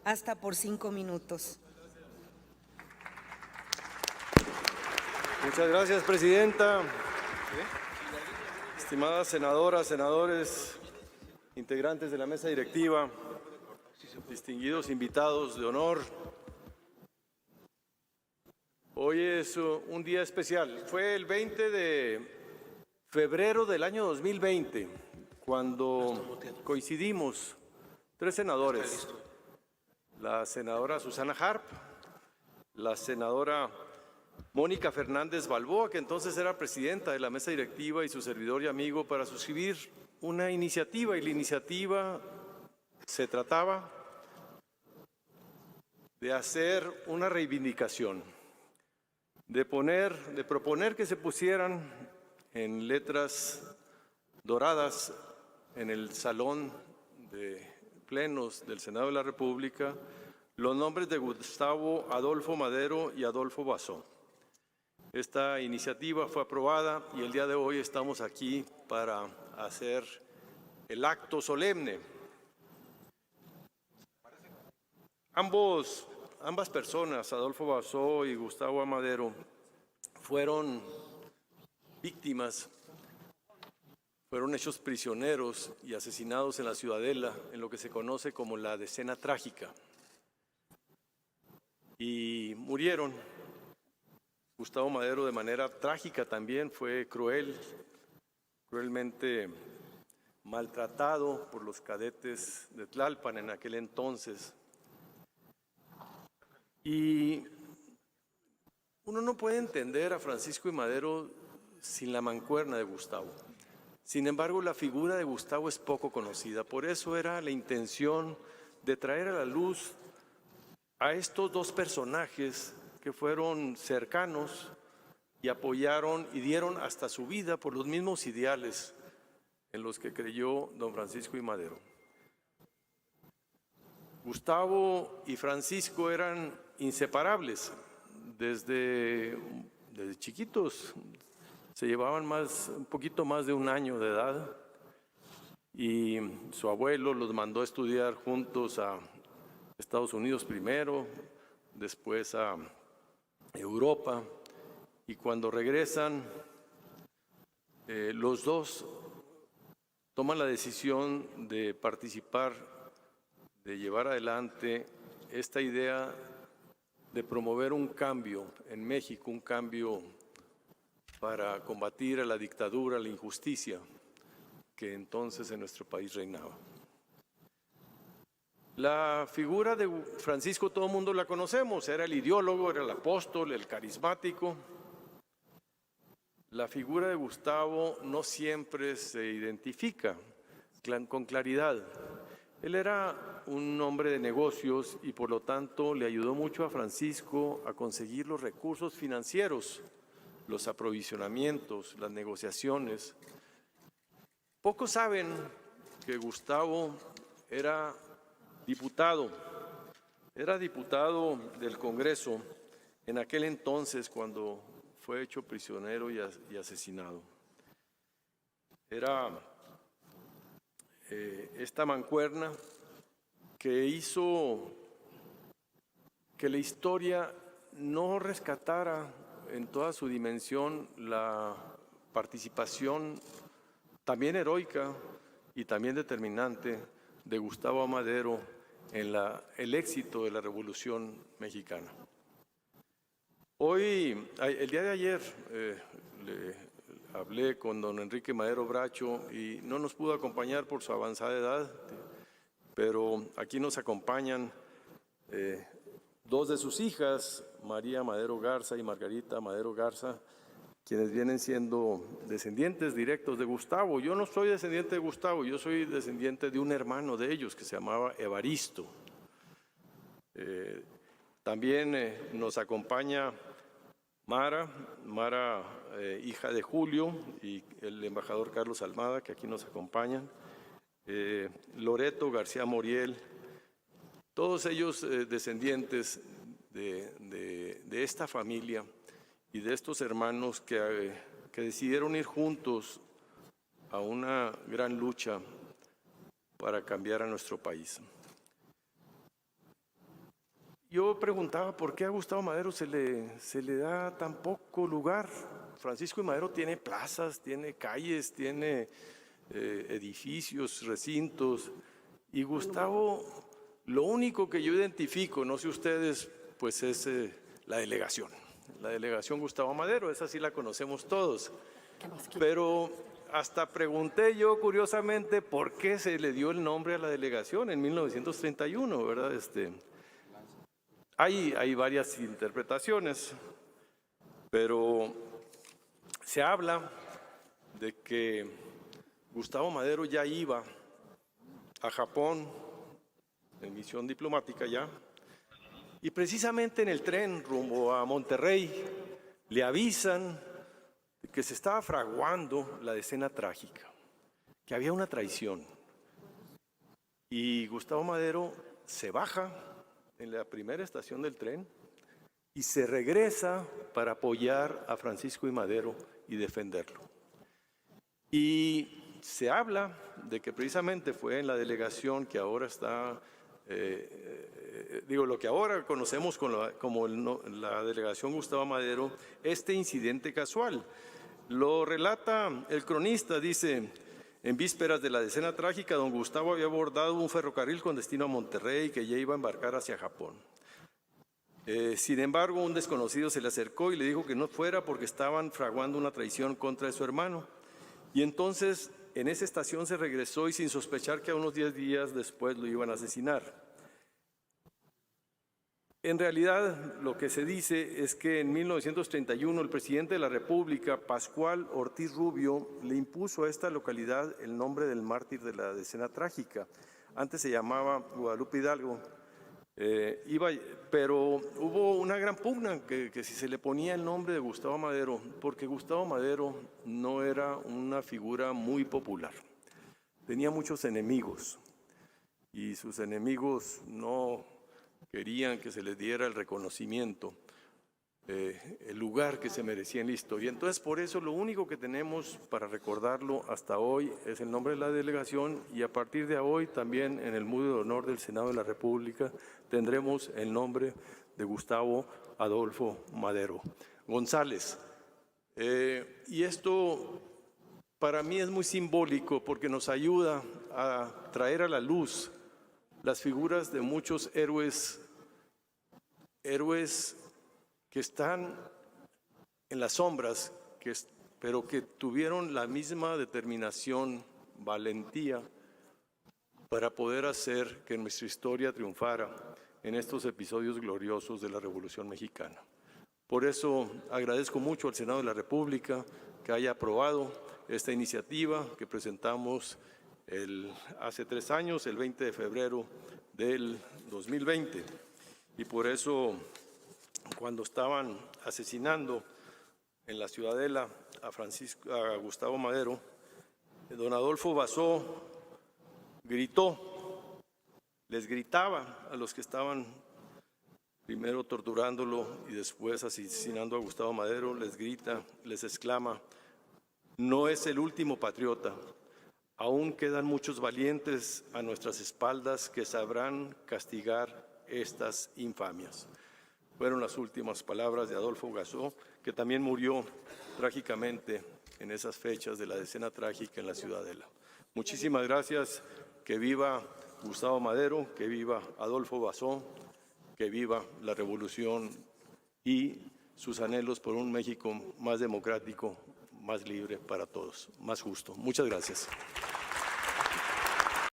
hasta por 5 minutos. Muchas gracias, presidenta. Estimadas senadoras, senadores, integrantes de la mesa directiva, distinguidos invitados de honor. Hoy es un día especial. Fue el 20 de febrero del año 2020, cuando coincidimos 3 senadores, la senadora Susana Harp, la senadora Mónica Fernández Balboa, que entonces era presidenta de la mesa directiva, y su servidor y amigo, para suscribir una iniciativa, y la iniciativa se trataba de hacer una reivindicación, de proponer que se pusieran en letras doradas en el salón de plenos del Senado de la República los nombres de Gustavo Adolfo Madero y Adolfo Basó. Esta iniciativa fue aprobada y el día de hoy estamos aquí para hacer el acto solemne. Ambas personas, Adolfo Basó y Gustavo Madero, fueron víctimas, fueron hechos prisioneros y asesinados en la Ciudadela, en lo que se conoce como la Decena Trágica. Y murieron. Gustavo Madero, de manera trágica también, fue cruelmente maltratado por los cadetes de Tlalpan en aquel entonces. Y uno no puede entender a Francisco y Madero sin la mancuerna de Gustavo. Sin embargo, la figura de Gustavo es poco conocida. Por eso era la intención de traer a la luz a estos 2 personajes que fueron cercanos y apoyaron y dieron hasta su vida por los mismos ideales en los que creyó don Francisco y Madero. Gustavo y Francisco eran inseparables. Desde chiquitos se llevaban un poquito más de 1 año de edad, y su abuelo los mandó a estudiar juntos a Estados Unidos primero, después a Europa, y cuando regresan, los 2 toman la decisión de participar, de llevar adelante esta idea de promover un cambio en México, un cambio para combatir a la dictadura, a la injusticia que entonces en nuestro país reinaba. La figura de Francisco todo el mundo la conocemos, era el ideólogo, era el apóstol, el carismático. La figura de Gustavo no siempre se identifica con claridad. Él era un hombre de negocios y por lo tanto le ayudó mucho a Francisco a conseguir los recursos financieros, los aprovisionamientos, las negociaciones. Pocos saben que Gustavo era diputado del Congreso en aquel entonces cuando fue hecho prisionero y asesinado. Era esta mancuerna que hizo que la historia no rescatara en toda su dimensión la participación también heroica y también determinante de Gustavo Madero en el éxito de la Revolución Mexicana. El día de ayer, le hablé con don Enrique Madero Bracho y no nos pudo acompañar por su avanzada edad, pero aquí nos acompañan 2 de sus hijas, María Madero Garza y Margarita Madero Garza, quienes vienen siendo descendientes directos de Gustavo. Yo no soy descendiente de Gustavo, yo soy descendiente de un hermano de ellos que se llamaba Evaristo. También nos acompaña Mara, hija de Julio, y el embajador Carlos Almada, que aquí nos acompañan, Loreto García Moriel, todos ellos descendientes de esta familia y de estos hermanos que decidieron ir juntos a una gran lucha para cambiar a nuestro país. yo preguntaba por qué a Gustavo Madero se le da tan poco lugar. Francisco y Madero tiene plazas, tiene calles, tiene edificios, recintos, y Gustavo, lo único que yo identifico, no sé ustedes, pues es la delegación Gustavo Madero, esa sí la conocemos todos, pero hasta pregunté yo curiosamente por qué se le dio el nombre a la delegación en 1931, ¿verdad? Hay varias interpretaciones, pero se habla de que Gustavo Madero ya iba a Japón en misión diplomática ya, y precisamente en el tren rumbo a Monterrey le avisan que se estaba fraguando la decena trágica, que había una traición. Y Gustavo Madero se baja en la primera estación del tren y se regresa para apoyar a Francisco y Madero y defenderlo. Y se habla de que precisamente fue en la delegación que ahora está, lo que ahora conocemos como la delegación Gustavo Madero, este incidente casual. Lo relata el cronista, dice: en vísperas de la decena trágica, don Gustavo había abordado un ferrocarril con destino a Monterrey que ya iba a embarcar hacia Japón. Sin embargo, un desconocido se le acercó y le dijo que no fuera porque estaban fraguando una traición contra su hermano. Y entonces en esa estación se regresó y sin sospechar que a unos 10 días después lo iban a asesinar. En realidad, lo que se dice es que en 1931 el presidente de la República, Pascual Ortiz Rubio, le impuso a esta localidad el nombre del mártir de la decena trágica. Antes se llamaba Guadalupe Hidalgo, pero hubo una gran pugna que si se le ponía el nombre de Gustavo Madero, porque Gustavo Madero no era una figura muy popular. Tenía muchos enemigos y sus enemigos no querían que se les diera el reconocimiento, el lugar que se merecía en la historia. Entonces, por eso lo único que tenemos para recordarlo hasta hoy es el nombre de la delegación, y a partir de hoy también en el muro de honor del Senado de la República tendremos el nombre de Gustavo Adolfo Madero González. Y esto para mí es muy simbólico porque nos ayuda a traer a la luz las figuras de muchos héroes que están en las sombras, pero que tuvieron la misma determinación, valentía, para poder hacer que nuestra historia triunfara en estos episodios gloriosos de la Revolución Mexicana. Por eso agradezco mucho al Senado de la República que haya aprobado esta iniciativa que presentamos hace 3 años, el 20 de febrero del 2020. Y por eso, cuando estaban asesinando en la Ciudadela a Gustavo Madero, don Adolfo Basó les gritaba a los que estaban primero torturándolo y después asesinando a Gustavo Madero, les exclama: no es el último patriota. Aún quedan muchos valientes a nuestras espaldas que sabrán castigar estas infamias. Fueron las últimas palabras de Adolfo Basó, que también murió trágicamente en esas fechas de la decena trágica en la Ciudadela. Muchísimas gracias. Que viva Gustavo Madero, que viva Adolfo Basó, que viva la revolución y sus anhelos por un México más democrático, más libre para todos, más justo. Muchas gracias.